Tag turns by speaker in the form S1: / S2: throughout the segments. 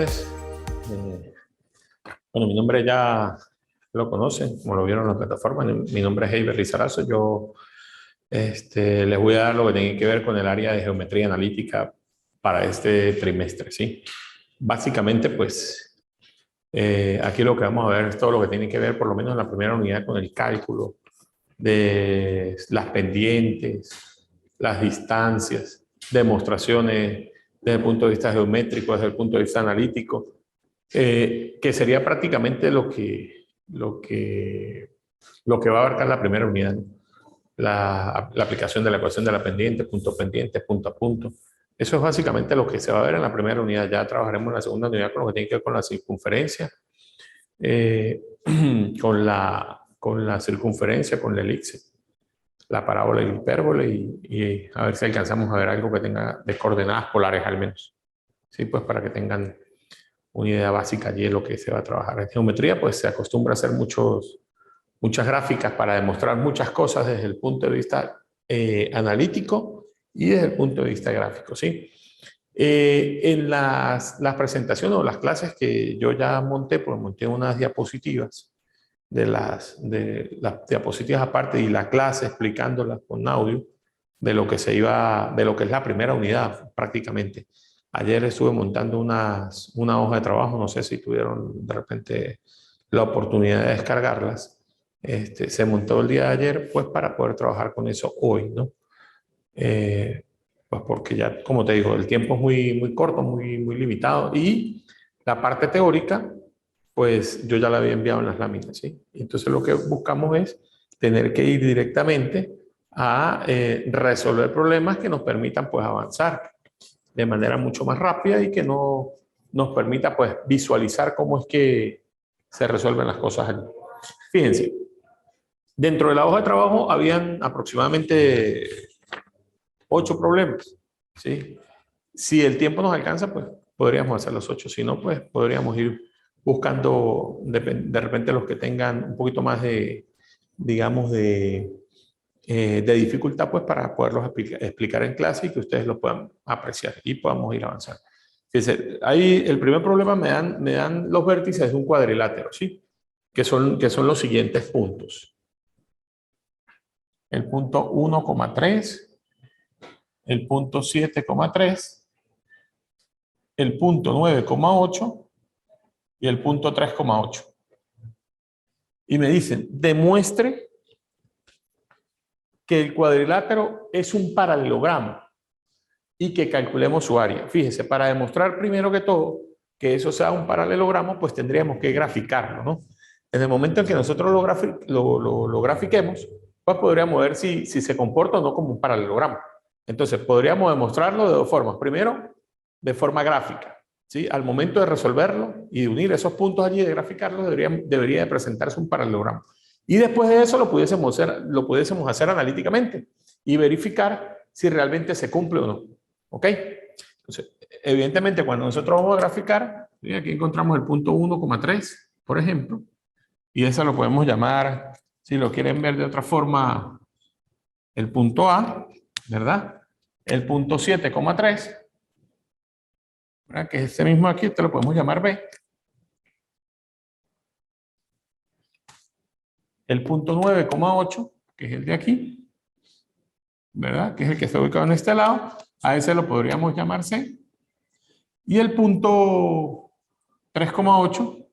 S1: tardes. Bueno, mi nombre ya lo conocen, como lo vieron en la plataforma. Mi nombre es Heiber Lizarazo. Yo les voy a dar lo que tiene que ver con el área de geometría analítica para este trimestre, ¿sí? Básicamente, pues, aquí lo que vamos a ver es todo lo que tiene que ver, por lo menos en la primera unidad, con el cálculo de las pendientes, las distancias, demostraciones desde el punto de vista geométrico, desde el punto de vista analítico, que sería prácticamente lo que va a abarcar la primera unidad, ¿no? La aplicación de la ecuación de la pendiente, punto a punto. Eso es básicamente lo que se va a ver en la primera unidad. Ya trabajaremos en la segunda unidad con lo que tiene que ver con la circunferencia, eh, con la circunferencia, con la elipse, la parábola y la hipérbole, y a ver si alcanzamos a ver algo que tenga de coordenadas polares al menos. Sí, pues para que tengan una idea básica allí de lo que se va a trabajar. En geometría, pues se acostumbra a hacer muchas gráficas para demostrar muchas cosas desde el punto de vista analítico y desde el punto de vista gráfico, ¿sí? En las presentaciones o las clases que yo ya monté, pues monté unas diapositivas de las diapositivas aparte y la clase explicándolas con audio de lo que de lo que es la primera unidad prácticamente. Ayer estuve montando una hoja de trabajo, no sé si tuvieron de repente la oportunidad de descargarlas. Se montó el día de ayer pues para poder trabajar con eso hoy, ¿no? Pues porque ya, como te digo, el tiempo es muy corto, muy limitado, y la parte teórica pues yo ya la había enviado en las láminas, ¿sí? Entonces lo que buscamos es tener que ir directamente a resolver problemas que nos permitan pues avanzar de manera mucho más rápida y que no nos permita pues visualizar cómo es que se resuelven las cosas allí. Fíjense, dentro de la hoja de trabajo habían aproximadamente 8 problemas, ¿sí? Si el tiempo nos alcanza, pues podríamos hacer los 8. Si no, pues podríamos ir buscando de repente los que tengan un poquito más de, digamos, de dificultad, pues para poderlos explicar en clase y que ustedes lo puedan apreciar y podamos ir avanzando. Fíjense, ahí el primer problema me dan los vértices de un cuadrilátero, ¿sí? Que son los siguientes puntos. El punto 1,3, el punto 7,3, el punto 9,8 y el punto 3,8. Y me dicen, demuestre que el cuadrilátero es un paralelogramo y que calculemos su área. Fíjese, para demostrar primero que todo que eso sea un paralelogramo, pues tendríamos que graficarlo, ¿no? En el momento en que nosotros lo grafiquemos, pues podríamos ver si se comporta o no como un paralelogramo. Entonces, podríamos demostrarlo de dos formas. Primero, de forma gráfica, ¿sí? Al momento de resolverlo y de unir esos puntos allí, de graficarlo, debería de presentarse un paralelogramo. Y después de eso lo pudiésemos hacer analíticamente y verificar si realmente se cumple o no. ¿Ok? Entonces, evidentemente, cuando nosotros vamos a graficar, aquí encontramos el punto 1,3, por ejemplo, y eso lo podemos llamar, si lo quieren ver de otra forma, el punto A, ¿verdad? El punto 7,3, ¿verdad? Que es este mismo aquí, este lo podemos llamar B. El punto 9,8, que es el de aquí, ¿verdad? Que es el que está ubicado en este lado, a ese lo podríamos llamar C. Y el punto 3,8,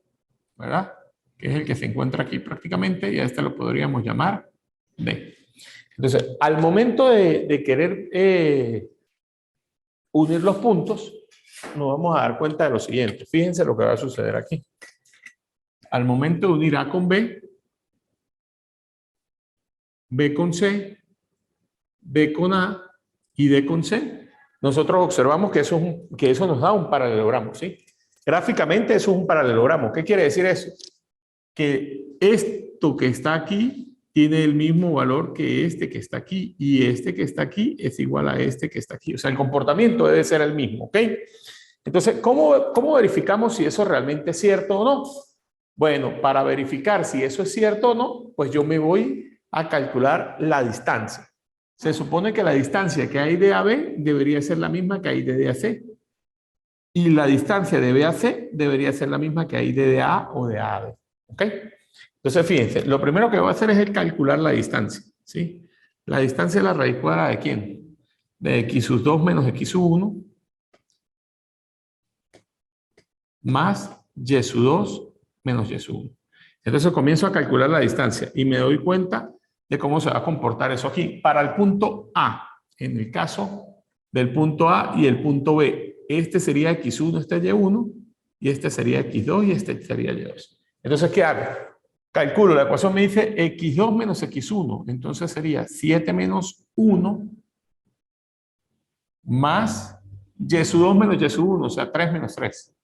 S1: ¿verdad? Que es el que se encuentra aquí prácticamente, y a este lo podríamos llamar D. Entonces, al momento de querer unir los puntos, nos vamos a dar cuenta de lo siguiente. Fíjense lo que va a suceder aquí. Al momento de unir A con B, B con C, B con A y D con C, nosotros observamos que eso nos da un paralelogramo, ¿sí? Gráficamente eso es un paralelogramo. ¿Qué quiere decir eso? Que esto que está aquí tiene el mismo valor que este que está aquí, y este que está aquí es igual a este que está aquí. O sea, el comportamiento debe ser el mismo, ¿ok? Entonces, ¿cómo verificamos si eso realmente es cierto o no? Bueno, para verificar si eso es cierto o no, pues yo me voy a calcular la distancia. Se supone que la distancia que hay de A a B debería ser la misma que hay de D a C. Y la distancia de B a C debería ser la misma que hay de DA o de A a B. ¿Ok? Entonces, fíjense, lo primero que voy a hacer es el calcular la distancia. ¿Sí? La distancia es la raíz cuadrada de ¿quién? De x sub 2 menos x sub 1 más y sub 2 menos y sub 1. Entonces comienzo a calcular la distancia y me doy cuenta de cómo se va a comportar eso aquí. Para el punto A, en el caso del punto A y el punto B, este sería x1, este y1, y este sería x2 y este sería y2. Entonces, ¿qué hago? Calculo, la ecuación me dice x2 menos x1, entonces sería 7 menos 1 más y sub 2 menos y sub 1, o sea, 3 menos 3.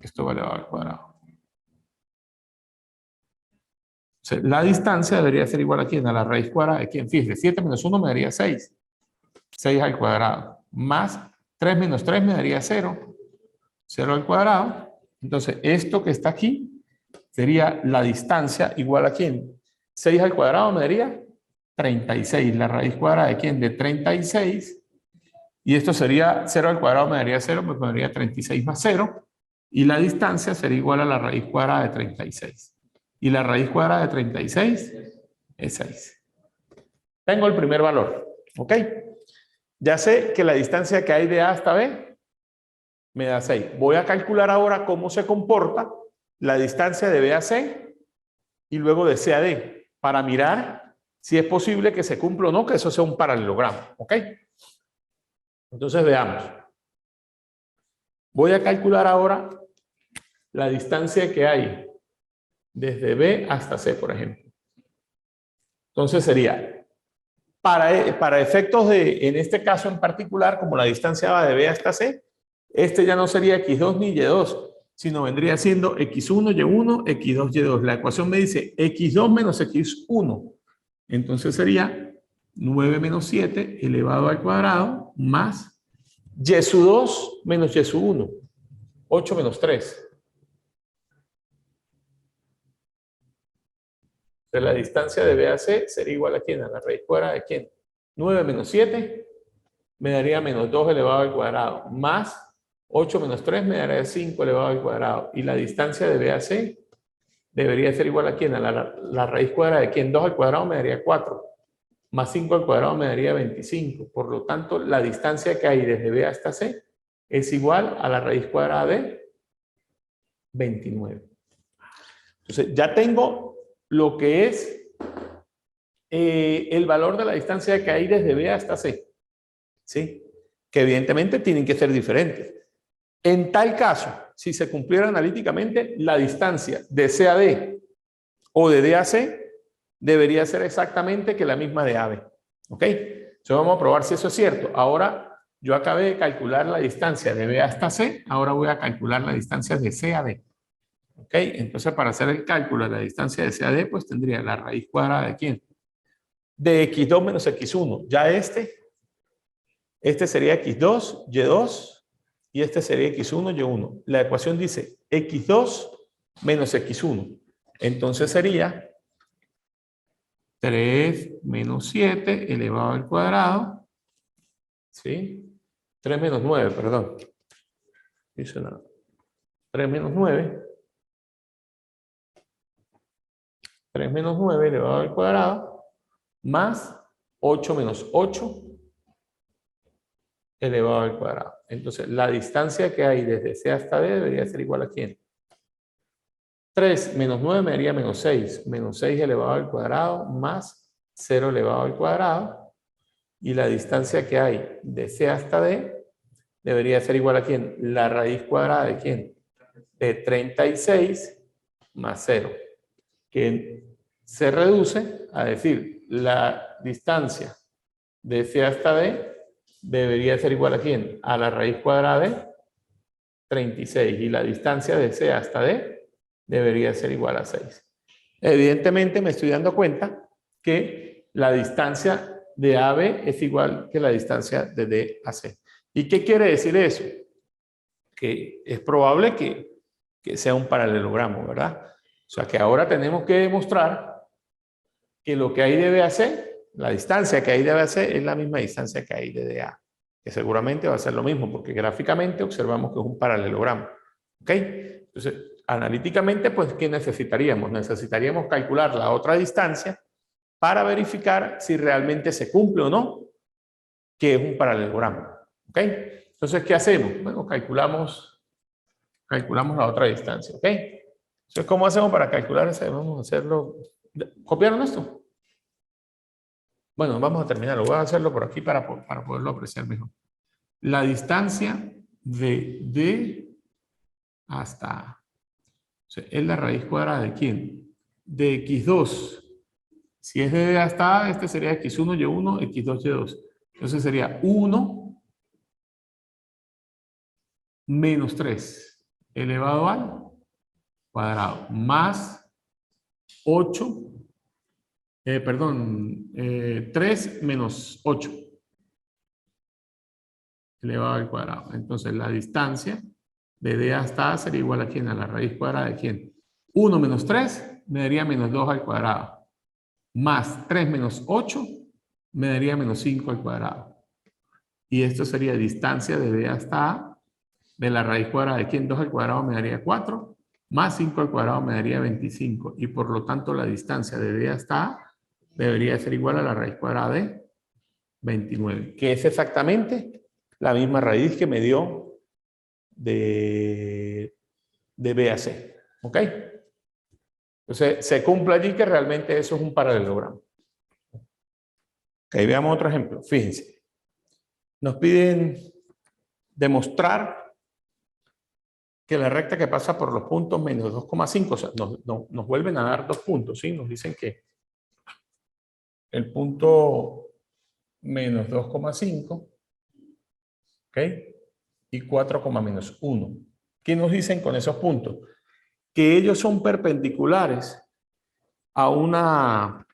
S1: Esto va elevado al cuadrado. O sea, la distancia debería ser igual a ¿quién? A la raíz cuadrada de ¿quién? Fíjese, 7 menos 1 me daría 6. 6 al cuadrado. Más 3 menos 3 me daría 0. 0 al cuadrado. Entonces, esto que está aquí sería la distancia igual a ¿quién? 6 al cuadrado me daría 36. La raíz cuadrada de ¿quién? De 36. Y esto sería 0 al cuadrado me daría 0, me daría 36 más 0. Y la distancia sería igual a la raíz cuadrada de 36. Y la raíz cuadrada de 36 es 6. Tengo el primer valor. ¿Ok? Ya sé que la distancia que hay de A hasta B me da 6. Voy a calcular ahora cómo se comporta la distancia de B a C y luego de C a D para mirar si es posible que se cumpla o no, que eso sea un paralelogramo. ¿Ok? Entonces veamos. Voy a calcular ahora la distancia que hay desde B hasta C, por ejemplo. Entonces sería, para efectos de, en este caso en particular, como la distancia va de B hasta C, este ya no sería x2 ni y2, sino vendría siendo x1, y1, x2, y2. La ecuación me dice x2 menos x1. Entonces sería 9 menos 7 elevado al cuadrado más y sub 2 menos y sub 1. 8 menos 3. Entonces la distancia de B a C sería igual a ¿quién? A la raíz cuadrada de ¿quién? 9 menos 7 me daría menos 2 elevado al cuadrado, más 8 menos 3 me daría 5 elevado al cuadrado. Y la distancia de B a C debería ser igual a ¿quién? A la raíz cuadrada de ¿quién? 2 al cuadrado me daría 4, más 5 al cuadrado me daría 25. Por lo tanto, la distancia que hay desde B hasta C es igual a la raíz cuadrada de 29. Entonces, ya tengo lo que es el valor de la distancia que hay desde B hasta C. ¿Sí? Que evidentemente tienen que ser diferentes. En tal caso, si se cumpliera analíticamente, la distancia de C a D o de D a C debería ser exactamente que la misma de A B. ¿Ok? Entonces vamos a probar si eso es cierto. Ahora yo acabé de calcular la distancia de B hasta C, ahora voy a calcular la distancia de C a D. ¿Ok? Entonces para hacer el cálculo de la distancia de C a D, pues tendría la raíz cuadrada de ¿quién? De x2 menos x1. Ya este sería x2, y2, y este sería x1, y1. La ecuación dice x2 menos x1. Entonces sería 3 menos 7 elevado al cuadrado. ¿Sí? 3 menos 9, perdón. Dice nada. 3 menos 9. 3 menos 9 elevado al cuadrado. Más 8 menos 8 elevado al cuadrado. Entonces, la distancia que hay desde C hasta D debería ser igual a ¿quién? 3 menos 9 me daría menos 6. Menos 6 elevado al cuadrado más 0 elevado al cuadrado. Y la distancia que hay de C hasta D debería ser igual a ¿quién? La raíz cuadrada de ¿quién? De 36 más 0. Que se reduce a decir la distancia de C hasta D debería ser igual a ¿quién? A la raíz cuadrada de 36. Y la distancia de C hasta D debería ser igual a 6. Evidentemente me estoy dando cuenta que la distancia de AB es igual que la distancia de D a C. ¿Y qué quiere decir eso? Que es probable que sea un paralelogramo, ¿verdad? O sea que ahora tenemos que demostrar que lo que hay de B a C, la distancia que hay de B a C es la misma distancia que hay de D a. que seguramente va a ser lo mismo, porque gráficamente observamos que es un paralelogramo. ¿Ok? Entonces, analíticamente, pues, ¿qué necesitaríamos? Necesitaríamos calcular la otra distancia para verificar si realmente se cumple o no, que es un paralelogramo. ¿Ok? Entonces, ¿qué hacemos? Bueno, calculamos la otra distancia. ¿Ok? Entonces, ¿cómo hacemos para calcular esa? Vamos a hacerlo. ¿Copiaron esto? Bueno, vamos a terminarlo. Voy a hacerlo por aquí para poderlo apreciar mejor. La distancia de D hasta A. O sea, es la raíz cuadrada de ¿quién? De x2. Si es de D hasta A, este sería x1, y1, x2, y2. Entonces sería 1 menos 3 elevado al cuadrado más 8, 3 menos 8 elevado al cuadrado. Entonces la distancia de D hasta A sería igual a ¿quién? A la raíz cuadrada de ¿quién? 1 menos 3 me daría menos 2 al cuadrado. Más 3 menos 8 me daría menos 5 al cuadrado. Y esto sería distancia de D hasta A de la raíz cuadrada de ¿quién? 2 al cuadrado me daría 4, más 5 al cuadrado me daría 25. Y por lo tanto la distancia de D hasta A debería ser igual a la raíz cuadrada de 29, que es exactamente la misma raíz que me dio de B a C. ¿Ok? Entonces, se cumple allí que realmente eso es un paralelogramo. Ok, veamos otro ejemplo. Fíjense. Nos piden demostrar que la recta que pasa por los puntos menos 2,5, o sea, nos vuelven a dar 2 puntos, ¿sí? Nos dicen que el punto menos 2,5, ¿ok? Y 4, menos 1. ¿Qué nos dicen con esos puntos? Que ellos son perpendiculares a una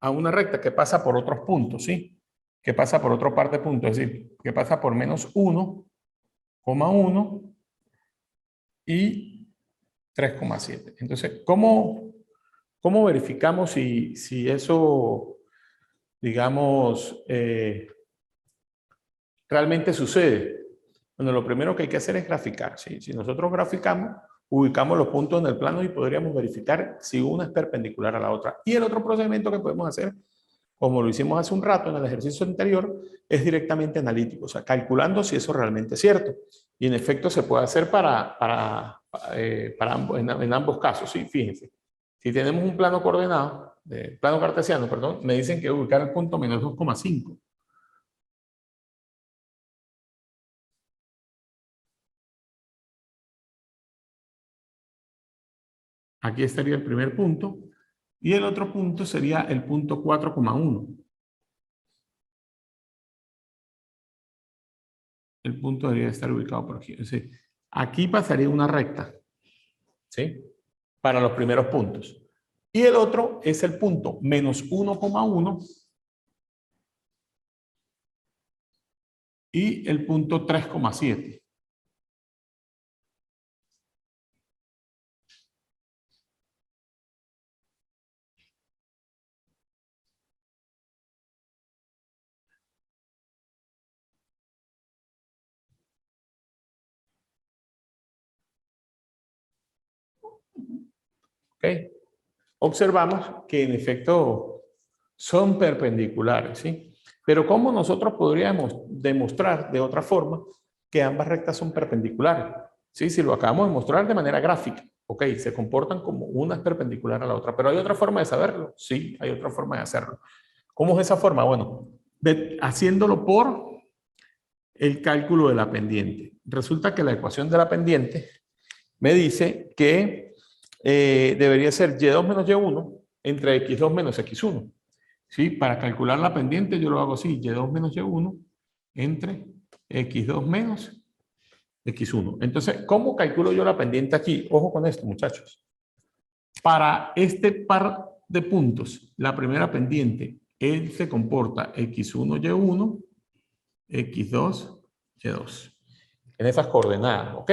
S1: recta que pasa por otros puntos, ¿sí? Que pasa por otra parte de punto, es decir, que pasa por menos 1,1 y 3,7. Entonces, ¿cómo verificamos si eso, digamos, realmente sucede? Bueno, lo primero que hay que hacer es graficar, ¿sí? Si nosotros graficamos, ubicamos los puntos en el plano y podríamos verificar si una es perpendicular a la otra. Y el otro procedimiento que podemos hacer, como lo hicimos hace un rato en el ejercicio anterior, es directamente analítico, o sea, calculando si eso realmente es cierto. Y en efecto se puede hacer en ambos casos, ¿sí? Fíjense. Si tenemos un plano coordenado, plano cartesiano, perdón, me dicen que ubicar el punto menos 2,5. Aquí estaría el primer punto. Y el otro punto sería el punto 4,1. El punto debería estar ubicado por aquí. Es decir, aquí pasaría una recta, ¿sí? Para los primeros puntos. Y el otro es el punto menos 1,1 y el punto 3,7. ¿Ok? Observamos que en efecto son perpendiculares, ¿sí? Pero ¿cómo nosotros podríamos demostrar de otra forma que ambas rectas son perpendiculares? ¿Sí? Si lo acabamos de mostrar de manera gráfica, ok, se comportan como una es perpendicular a la otra, pero ¿hay otra forma de saberlo? Sí, hay otra forma de hacerlo. ¿Cómo es esa forma? Bueno, haciéndolo por el cálculo de la pendiente. Resulta que la ecuación de la pendiente me dice que debería ser y2 menos y1 entre x2 menos x1. ¿Sí? Para calcular la pendiente yo lo hago así, y2 menos y1 entre x2 menos x1. Entonces, ¿cómo calculo yo la pendiente aquí? Ojo con esto, muchachos. Para este par de puntos, la primera pendiente, él se comporta x1, y1, x2, y2. En esas coordenadas, ¿ok?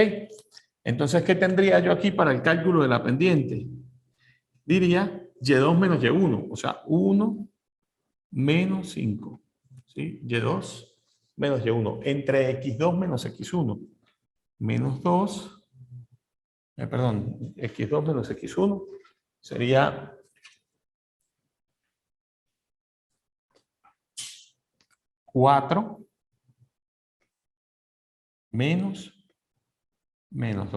S1: Entonces, ¿qué tendría yo aquí para el cálculo de la pendiente? Diría y2 menos y1, o sea, 1 menos 5. ¿Sí? Y2 menos y1 entre x2 menos x1. Menos 2, perdón, x2 menos x1 sería 4 menos 2. O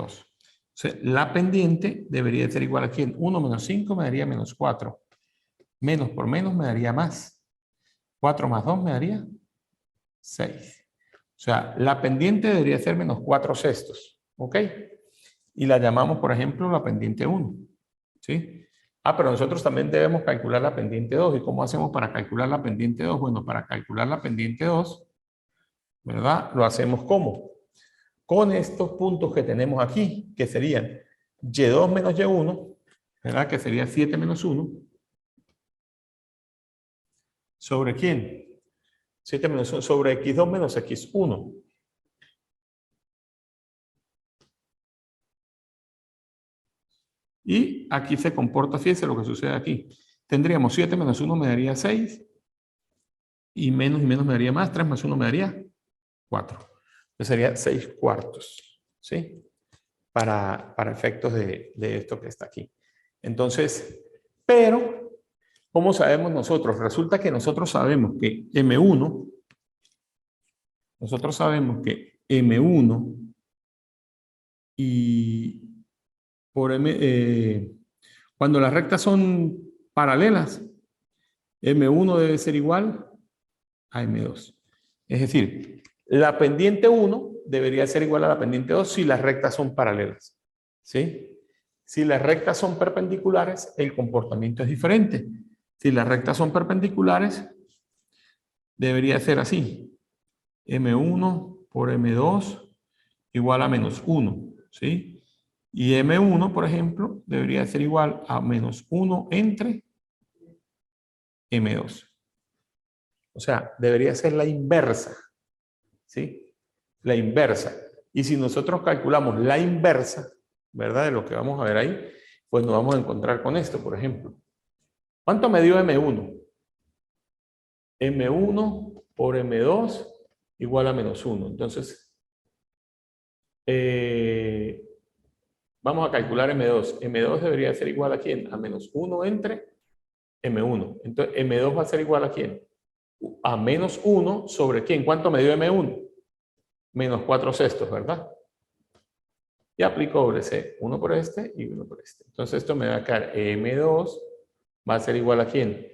S1: sea, la pendiente debería ser igual a ¿quién? 1 menos 5 me daría menos 4. Menos por menos me daría más. 4 más 2 me daría 6. O sea, la pendiente debería ser menos 4 sextos. ¿Ok? Y la llamamos, por ejemplo, la pendiente 1. ¿Sí? Ah, pero nosotros también debemos calcular la pendiente 2. ¿Y cómo hacemos para calcular la pendiente 2? Bueno, para calcular la pendiente 2, ¿verdad? Lo hacemos ¿cómo? Con estos puntos que tenemos aquí, que serían y2 menos y1, ¿verdad? Que sería 7 menos 1. ¿Sobre quién? 7 menos 1 sobre x2 menos x1. Y aquí se comporta, fíjense lo que sucede aquí. Tendríamos 7 menos 1 me daría 6. Y menos me daría más. 3 más 1 me daría 4. Entonces sería 6 cuartos. ¿Sí? Para efectos de esto que está aquí. Entonces, pero, ¿cómo sabemos nosotros? Resulta que nosotros sabemos que M1, y por cuando las rectas son paralelas, M1 debe ser igual a M2. Es decir, la pendiente 1 debería ser igual a la pendiente 2 si las rectas son paralelas. ¿Sí? Si las rectas son perpendiculares, el comportamiento es diferente. Si las rectas son perpendiculares, debería ser así. M1 por M2 igual a menos 1. ¿Sí? Y M1, por ejemplo, debería ser igual a menos 1 entre M2. O sea, debería ser la inversa. ¿Sí? La inversa. Y si nosotros calculamos la inversa, ¿verdad? De lo que vamos a ver ahí, pues nos vamos a encontrar con esto, por ejemplo. ¿Cuánto me dio M1? M1 por M2 igual a menos 1. Entonces, vamos a calcular M2. M2 debería ser igual a ¿quién? A menos 1 entre M1. Entonces, M2 va a ser igual a ¿quién? A menos 1 sobre ¿quién? ¿Cuánto me dio M1? Menos 4 sextos, ¿verdad? Y aplico doble C. Uno por este y uno por este. Entonces, esto me va a quedar M2 va a ser igual a ¿quién?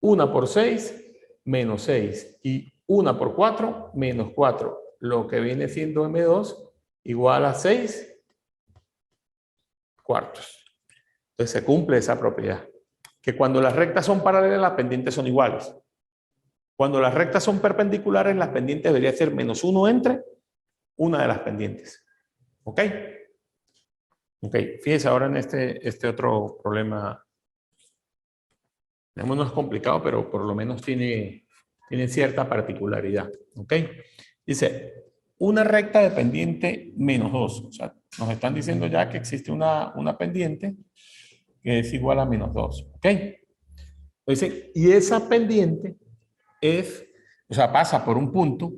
S1: 1 por 6 menos 6 y 1 por 4 menos 4. Lo que viene siendo M2 igual a 6 cuartos. Entonces se cumple esa propiedad. Que cuando las rectas son paralelas, las pendientes son iguales. Cuando las rectas son perpendiculares, las pendientes deberían ser menos 1 entre una de las pendientes. ¿Ok? Ok, fíjense ahora en este otro problema. No es complicado, pero por lo menos tiene cierta particularidad. ¿Ok? Dice, una recta de pendiente menos 2. O sea, nos están diciendo ya que existe una pendiente que es igual a menos 2. ¿Ok? Entonces, y esa pendiente es, o sea, pasa por un punto,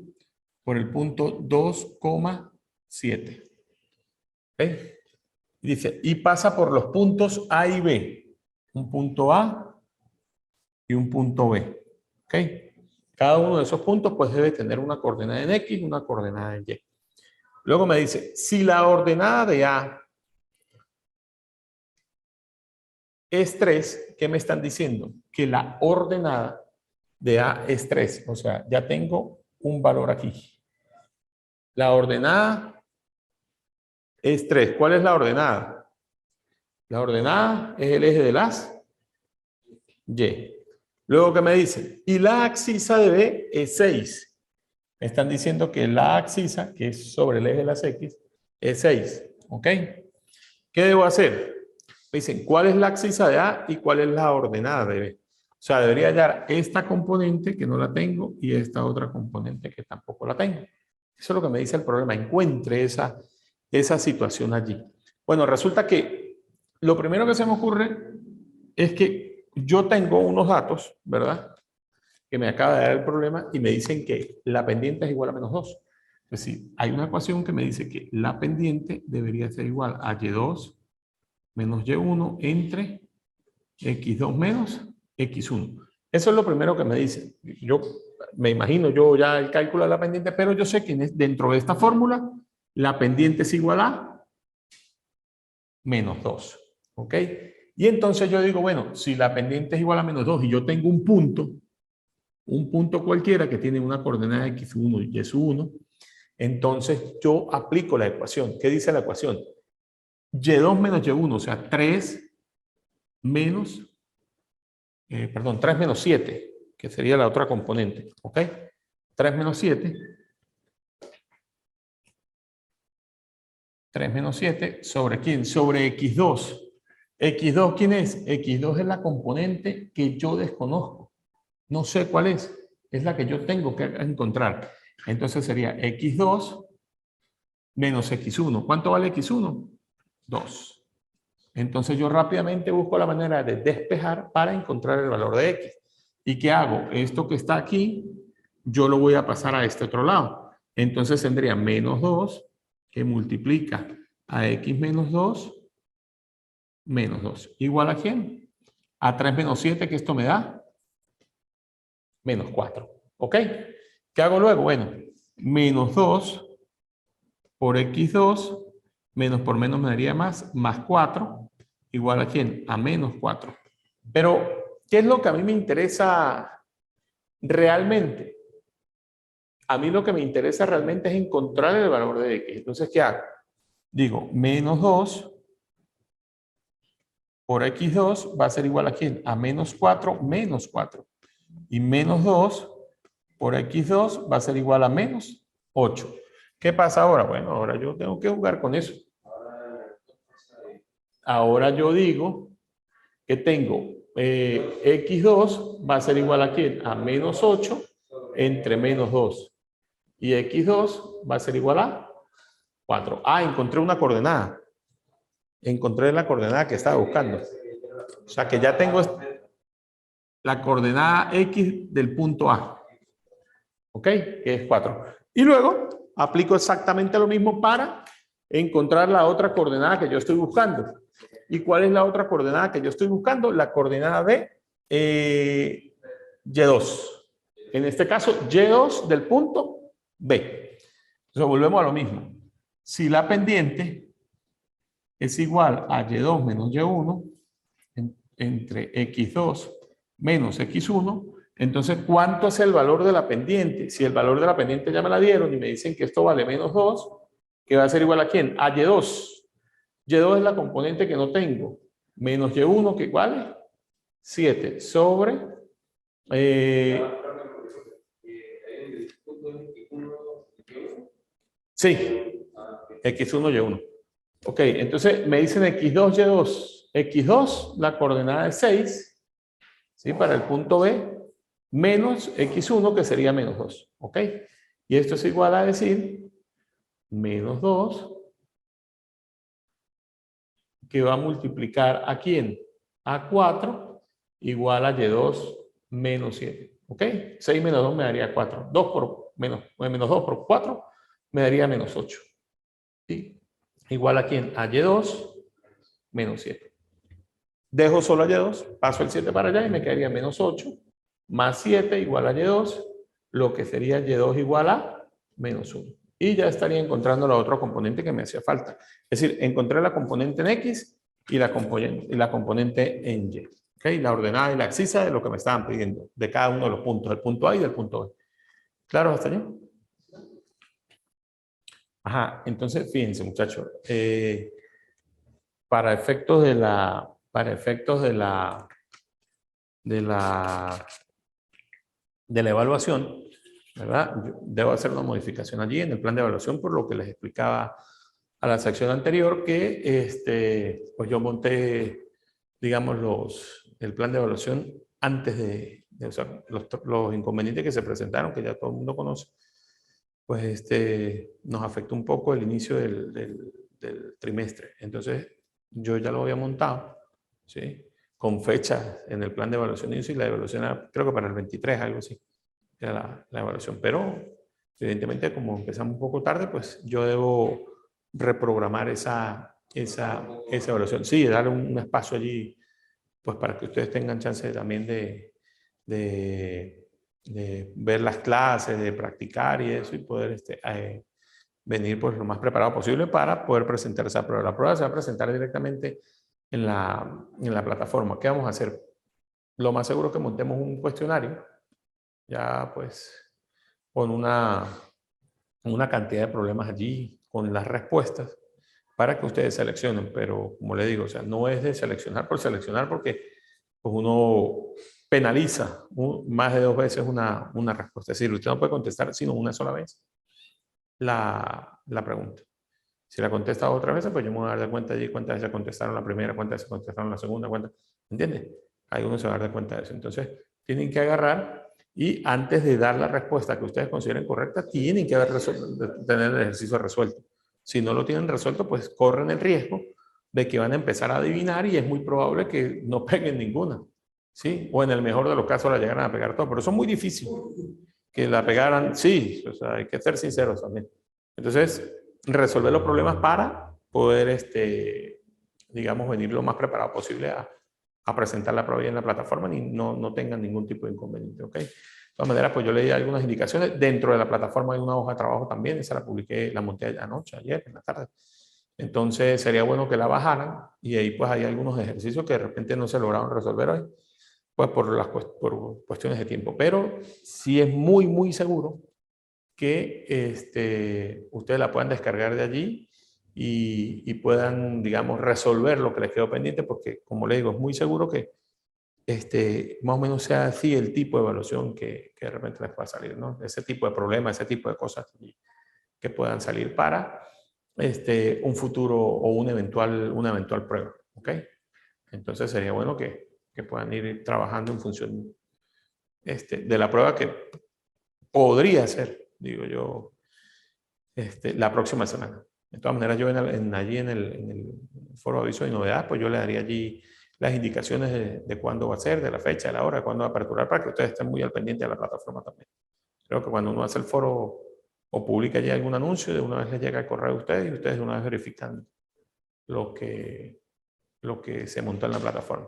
S1: por el punto 2,7. ¿Ok? Y dice, y pasa por los puntos A y B. Un punto A y un punto B. ¿Ok? Cada uno de esos puntos pues debe tener una coordenada en X y una coordenada en Y. Luego me dice, si la ordenada de A es 3, ¿qué me están diciendo? Que la ordenada de A es 3. O sea, ya tengo un valor aquí. La ordenada es 3. ¿Cuál es la ordenada? La ordenada es el eje de las Y. Luego, ¿qué me dicen? Y la abscisa de B es 6. Me están diciendo que la abscisa, que es sobre el eje de las X, es 6. ¿Ok? ¿Qué debo hacer? Me dicen, ¿cuál es la abscisa de A y cuál es la ordenada de B? O sea, debería hallar esta componente que no la tengo y esta otra componente que tampoco la tengo. Eso es lo que me dice el problema. Encuentre esa situación allí. Bueno, resulta que lo primero que se me ocurre es que yo tengo unos datos, ¿verdad? que me acaba de dar el problema y me dicen que la pendiente es igual a menos 2. Es decir, hay una ecuación que me dice que la pendiente debería ser igual a y2 menos y1 entre x2 menos x1. Eso es lo primero que me dicen. Yo me imagino yo ya el cálculo de la pendiente, pero yo sé que dentro de esta fórmula la pendiente es igual a menos 2. ¿Ok? Y entonces yo digo, bueno, si la pendiente es igual a menos 2 y yo tengo un punto cualquiera que tiene una coordenada x1 y y1, entonces yo aplico la ecuación. ¿Qué dice la ecuación? Y2 menos y1, o sea, 3 menos 7, que sería la otra componente, ¿ok? 3 menos 7. 3 menos 7, ¿sobre quién? Sobre x2. ¿X2 quién es? X2 es la componente que yo desconozco. No sé cuál es. Es la que yo tengo que encontrar. Entonces sería x2 menos x1. ¿Cuánto vale x1? 2. Entonces yo rápidamente busco la manera de despejar para encontrar el valor de x. ¿Y qué hago? Esto que está aquí, yo lo voy a pasar a este otro lado. Entonces tendría menos 2 que multiplica a x menos 2 menos 2. ¿Igual a quién? A 3 menos 7, que esto me da menos 4. ¿Ok? ¿Qué hago luego? Bueno, menos 2 por x2 menos por menos me daría más 4. ¿Igual a quién? A menos 4. Pero, ¿qué es lo que a mí me interesa realmente? A mí lo que me interesa realmente es encontrar el valor de x. Entonces, ¿qué hago? Digo, menos 2 por x2 va a ser igual a quién? A menos 4 menos 4. Y menos 2 por x2 va a ser igual a menos 8. ¿Qué pasa ahora? Bueno, ahora yo tengo que jugar con eso. Ahora yo digo que tengo x2 va a ser igual a quién? A menos 8 entre menos 2. Y x2 va a ser igual a 4. Ah, encontré una coordenada. Encontré la coordenada que estaba buscando. O sea que ya tengo la coordenada x del punto A. ¿Ok? Que es 4. Y luego aplico exactamente lo mismo para encontrar la otra coordenada que yo estoy buscando. ¿Y cuál es la otra coordenada que yo estoy buscando? La coordenada de Y2. En este caso, Y2 del punto B. Entonces volvemos a lo mismo. Si la pendiente es igual a Y2 menos Y1 entre X2 menos X1, entonces, ¿cuánto es el valor de la pendiente? Si el valor de la pendiente ya me la dieron y me dicen que esto vale menos 2, ¿qué va a ser igual a quién? A Y2. Y2 es la componente que no tengo. Menos Y1, que vale 7 sobre... sí, X1, Y1. Ok, entonces me dicen X2, Y2. X2, la coordenada es 6, ¿sí? Para el punto B, menos X1, que sería menos 2. ¿Ok? Y esto es igual a decir menos 2, que va a multiplicar ¿a quién? A 4, igual a Y2 menos 7. ¿Ok? 6 menos 2 me daría 4. 2 por menos 2 por 4 me daría menos 8. ¿Sí? Igual a quién? A Y2 menos 7. Dejo solo a Y2, paso el 7 para allá y me quedaría menos 8 más 7 igual a Y2, lo que sería Y2 igual a menos 1. Y ya estaría encontrando la otra componente que me hacía falta. Es decir, encontré la componente en X y la componente en Y. ¿Okay? La ordenada y la excisa de lo que me estaban pidiendo, de cada uno de los puntos, del punto A y del punto B. ¿Claro hasta allá? Ajá, entonces fíjense muchachos, para efectos de la evaluación, ¿verdad? Yo debo hacer una modificación allí en el plan de evaluación por lo que les explicaba a la sección anterior que pues yo monté, digamos, el plan de evaluación antes de usar los inconvenientes que se presentaron, que ya todo el mundo conoce, pues nos afectó un poco el inicio del trimestre. Entonces, yo ya lo había montado, ¿sí? con fecha en el plan de evaluación de inicio, y la evaluación era, creo que para el 23, algo así, era la evaluación. Pero evidentemente, como empezamos un poco tarde, pues yo debo reprogramar esa evaluación. Sí, dar un espacio allí, pues para que ustedes tengan chance también de ver las clases, de practicar y eso, y poder venir pues lo más preparado posible para poder presentar esa prueba. La prueba se va a presentar directamente en la plataforma. ¿Qué vamos a hacer? Lo más seguro es que montemos un cuestionario, ya pues con una cantidad de problemas allí, con las respuestas, para que ustedes seleccionen. Pero como le digo, o sea, no es de seleccionar por seleccionar, porque pues uno penaliza más de 2 veces una respuesta. Es decir, usted no puede contestar sino una sola vez la pregunta. Si la contesta otras veces, pues yo me voy a dar de cuenta allí cuántas veces contestaron la primera, cuántas veces contestaron la segunda, cuántas, ¿entiendes? Ahí uno se va a dar de cuenta de eso. Entonces, tienen que agarrar y antes de dar la respuesta que ustedes consideren correcta, tienen que tener el ejercicio resuelto. Si no lo tienen resuelto, pues corren el riesgo de que van a empezar a adivinar y es muy probable que no peguen ninguna, ¿sí? O en el mejor de los casos la llegaran a pegar todo, pero eso es muy difícil que la pegaran, sí, o sea, hay que ser sinceros también. Entonces, resolver los problemas para poder, digamos, venir lo más preparado posible a presentar la prueba en la plataforma y no tengan ningún tipo de inconveniente, ¿ok? De todas maneras, pues yo le di algunas indicaciones. Dentro de la plataforma hay una hoja de trabajo también, esa la publiqué, la monté anoche, ayer, en la tarde. Entonces, sería bueno que la bajaran y ahí pues hay algunos ejercicios que de repente no se lograron resolver hoy, pues por cuestiones de tiempo. Pero sí es muy, muy seguro que ustedes la puedan descargar de allí y puedan, digamos, resolver lo que les quedó pendiente, porque, como les digo, es muy seguro que más o menos sea así el tipo de evaluación que de repente les pueda salir, ¿no? Ese tipo de problemas, ese tipo de cosas que puedan salir para un futuro o una eventual prueba, ¿ok? Entonces sería bueno que puedan ir trabajando en función de la prueba que podría ser, digo yo, la próxima semana. De todas maneras, yo allí en el foro de aviso y novedades, pues yo le daría allí las indicaciones de cuándo va a ser, de la fecha, de la hora, de cuándo va a aperturar, para que ustedes estén muy al pendiente de la plataforma también. Creo que cuando uno hace el foro o publica allí algún anuncio, de una vez les llega el correo a ustedes y ustedes de una vez verifican lo que se montó en la plataforma.